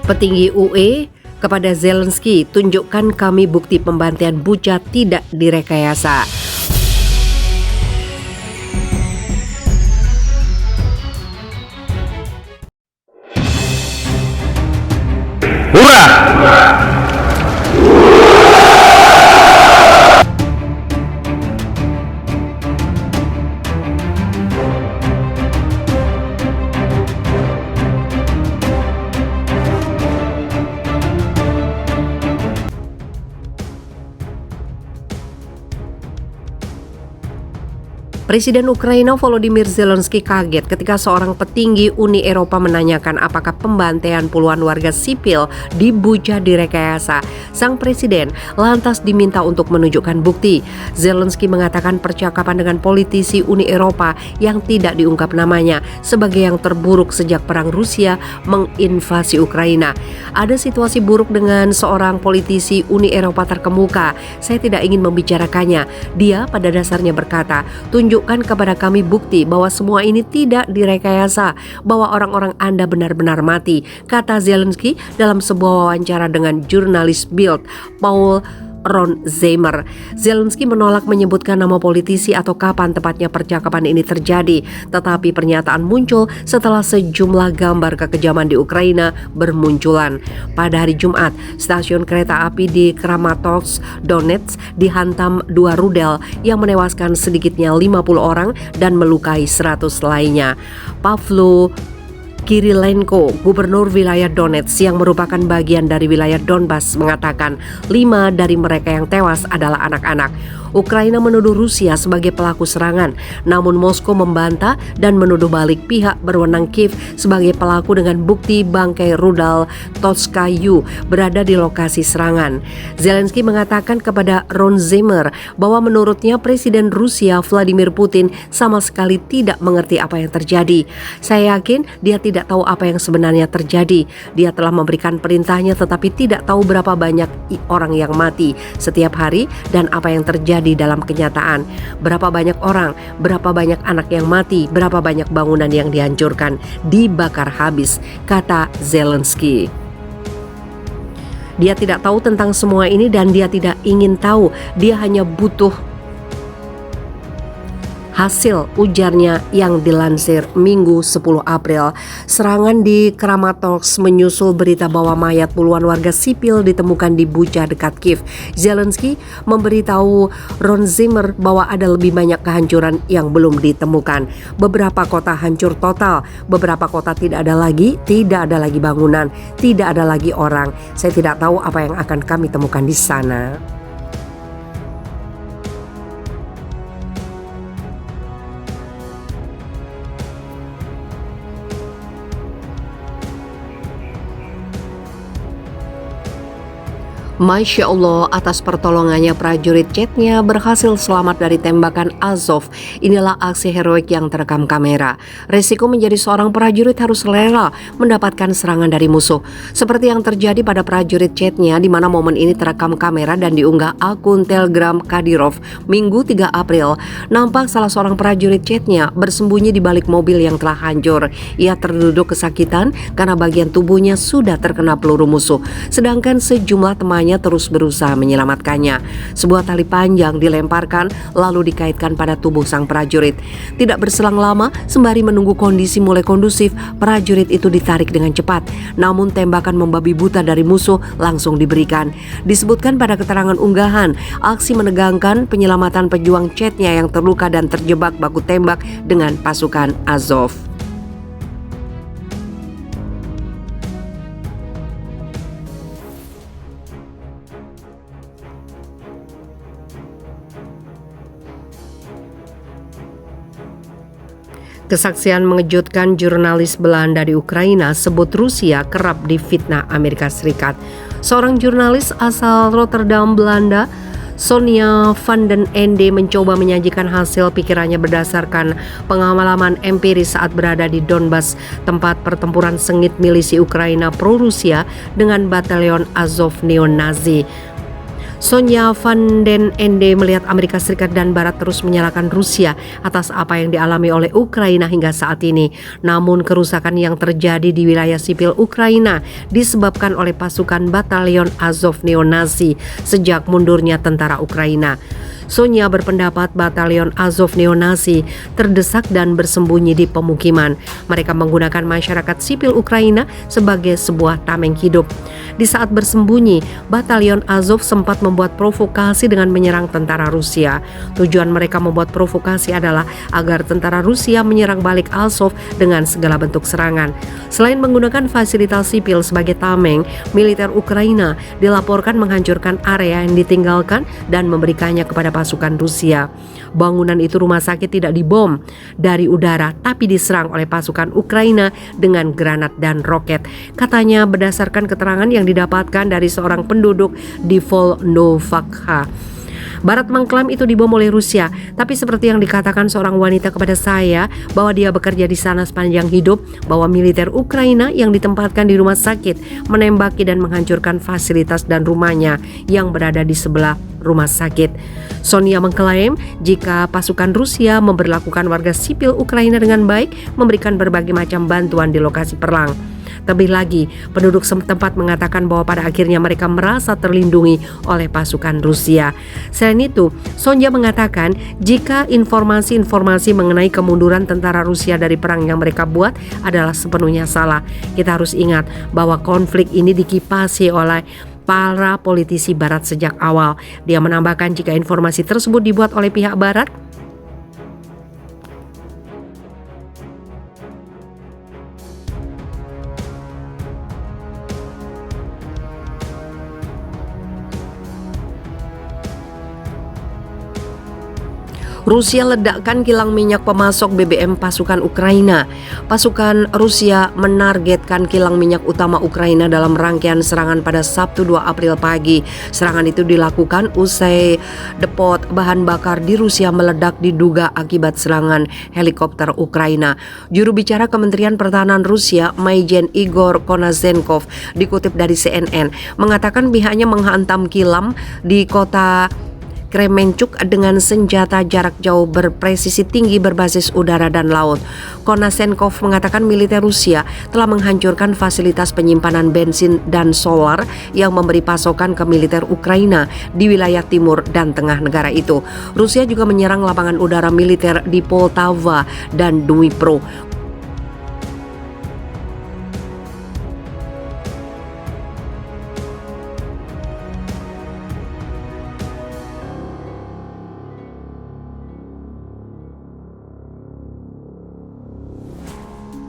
Petinggi UE kepada Zelensky, tunjukkan kami bukti pembantaian Bucha tidak direkayasa. Hurrah! Presiden Ukraina Volodymyr Zelensky kaget ketika seorang petinggi Uni Eropa menanyakan apakah pembantaian puluhan warga sipil di Bucha direkayasa. Sang presiden lantas diminta untuk menunjukkan bukti. Zelensky mengatakan percakapan dengan politisi Uni Eropa yang tidak diungkap namanya sebagai yang terburuk sejak perang Rusia menginvasi Ukraina. Ada situasi buruk dengan seorang politisi Uni Eropa terkemuka. Saya tidak ingin membicarakannya. Dia pada dasarnya berkata, tunjukkan kepada kami bukti bahwa semua ini tidak direkayasa, bahwa orang-orang Anda benar-benar mati, kata Zelensky dalam sebuah wawancara dengan jurnalis Bild, Paul Ronsheimer. Zelensky menolak menyebutkan nama politisi atau kapan tepatnya percakapan ini terjadi, tetapi pernyataan muncul setelah sejumlah gambar kekejaman di Ukraina bermunculan. Pada hari Jumat, stasiun kereta api di Kramatorsk, Donetsk dihantam dua rudal yang menewaskan sedikitnya 50 orang dan melukai 100 lainnya. Pavlo Kirilenko, gubernur wilayah Donetsk yang merupakan bagian dari wilayah Donbas, mengatakan 5 dari mereka yang tewas adalah anak-anak. Ukraina menuduh Rusia sebagai pelaku serangan, namun Moskow membantah dan menuduh balik pihak berwenang Kiev sebagai pelaku dengan bukti bangkai rudal Toskayu berada di lokasi serangan. Zelensky mengatakan kepada Ronsheimer bahwa menurutnya Presiden Rusia Vladimir Putin sama sekali tidak mengerti apa yang terjadi. Saya yakin dia tidak tahu apa yang sebenarnya terjadi. Dia telah memberikan perintahnya tetapi tidak tahu berapa banyak orang yang mati setiap hari dan apa yang terjadi dalam kenyataan. Berapa banyak orang, berapa banyak anak yang mati, berapa banyak bangunan yang dihancurkan, dibakar habis, kata Zelensky. Dia tidak tahu tentang semua ini dan dia tidak ingin tahu. Dia hanya butuh hasil, ujarnya yang dilansir Minggu 10 April. Serangan di Kramatorsk menyusul berita bahwa mayat puluhan warga sipil ditemukan di Bucha dekat Kiev. Zelensky memberitahu Ronsheimer bahwa ada lebih banyak kehancuran yang belum ditemukan. Beberapa kota hancur total, beberapa kota tidak ada lagi bangunan, tidak ada lagi orang. Saya tidak tahu apa yang akan kami temukan di sana. Masya Allah, atas pertolongannya prajurit Chechnya berhasil selamat dari tembakan Azov. Inilah aksi heroik yang terekam kamera. Resiko menjadi seorang prajurit harus rela mendapatkan serangan dari musuh. Seperti yang terjadi pada prajurit Chechnya, di mana momen ini terekam kamera dan diunggah akun Telegram Kadyrov Minggu 3 April. Nampak salah seorang prajurit Chechnya bersembunyi di balik mobil yang telah hancur. Ia terduduk kesakitan karena bagian tubuhnya sudah terkena peluru musuh. Sedangkan sejumlah temannya terus berusaha menyelamatkannya. Sebuah tali panjang dilemparkan lalu dikaitkan pada tubuh sang prajurit. Tidak berselang lama, sembari menunggu kondisi mulai kondusif, prajurit itu ditarik dengan cepat. Namun tembakan membabi buta dari musuh langsung diberikan. Disebutkan pada keterangan unggahan, aksi menegangkan penyelamatan pejuang Chechnya yang terluka dan terjebak baku tembak dengan pasukan Azov. Kesaksian mengejutkan jurnalis Belanda di Ukraina sebut Rusia kerap difitnah Amerika Serikat. Seorang jurnalis asal Rotterdam, Belanda, Sonia van den Ende, mencoba menyajikan hasil pikirannya berdasarkan pengalaman empiris saat berada di Donbas, tempat pertempuran sengit milisi Ukraina pro-Rusia dengan batalion Azov neo-Nazi. Sonja van den Ende melihat Amerika Serikat dan Barat terus menyalahkan Rusia atas apa yang dialami oleh Ukraina hingga saat ini. Namun kerusakan yang terjadi di wilayah sipil Ukraina disebabkan oleh pasukan batalion Azov neo-Nazi sejak mundurnya tentara Ukraina. Sonja berpendapat batalion Azov neo-Nazi terdesak dan bersembunyi di pemukiman. Mereka menggunakan masyarakat sipil Ukraina sebagai sebuah tameng hidup. Di saat bersembunyi, batalion Azov sempat membuat provokasi dengan menyerang tentara Rusia. Tujuan mereka membuat provokasi adalah agar tentara Rusia menyerang balik Azov dengan segala bentuk serangan. Selain menggunakan fasilitas sipil sebagai tameng, militer Ukraina dilaporkan menghancurkan area yang ditinggalkan dan memberikannya kepada pasukan Rusia. Bangunan itu rumah sakit tidak dibom dari udara tapi diserang oleh pasukan Ukraina dengan granat dan roket. Katanya berdasarkan keterangan yang didapatkan dari seorang penduduk di Volnovakha. Barat mengklaim itu dibom oleh Rusia, tapi seperti yang dikatakan seorang wanita kepada saya bahwa dia bekerja di sana sepanjang hidup, bahwa militer Ukraina yang ditempatkan di rumah sakit menembaki dan menghancurkan fasilitas dan rumahnya yang berada di sebelah rumah sakit. Sonja mengklaim jika pasukan Rusia memperlakukan warga sipil Ukraina dengan baik, memberikan berbagai macam bantuan di lokasi perang. Terlebih lagi, penduduk setempat mengatakan bahwa pada akhirnya mereka merasa terlindungi oleh pasukan Rusia. Selain itu, Sonja mengatakan jika informasi-informasi mengenai kemunduran tentara Rusia dari perang yang mereka buat adalah sepenuhnya salah. Kita harus ingat bahwa konflik ini dikipasi oleh para politisi Barat sejak awal. Dia menambahkan jika informasi tersebut dibuat oleh pihak Barat, Rusia ledakkan kilang minyak pemasok BBM pasukan Ukraina. Pasukan Rusia menargetkan kilang minyak utama Ukraina dalam rangkaian serangan pada Sabtu 2 April pagi. Serangan itu dilakukan usai depot bahan bakar di Rusia meledak diduga akibat serangan helikopter Ukraina. Juru bicara Kementerian Pertahanan Rusia, Maijen Igor Konazenkov, dikutip dari CNN, mengatakan pihaknya menghantam kilang di kota Kremenchuk dengan senjata jarak jauh berpresisi tinggi berbasis udara dan laut. Konazenkov mengatakan militer Rusia telah menghancurkan fasilitas penyimpanan bensin dan solar yang memberi pasokan ke militer Ukraina di wilayah timur dan tengah negara itu. Rusia juga menyerang lapangan udara militer di Poltava dan Dnipro.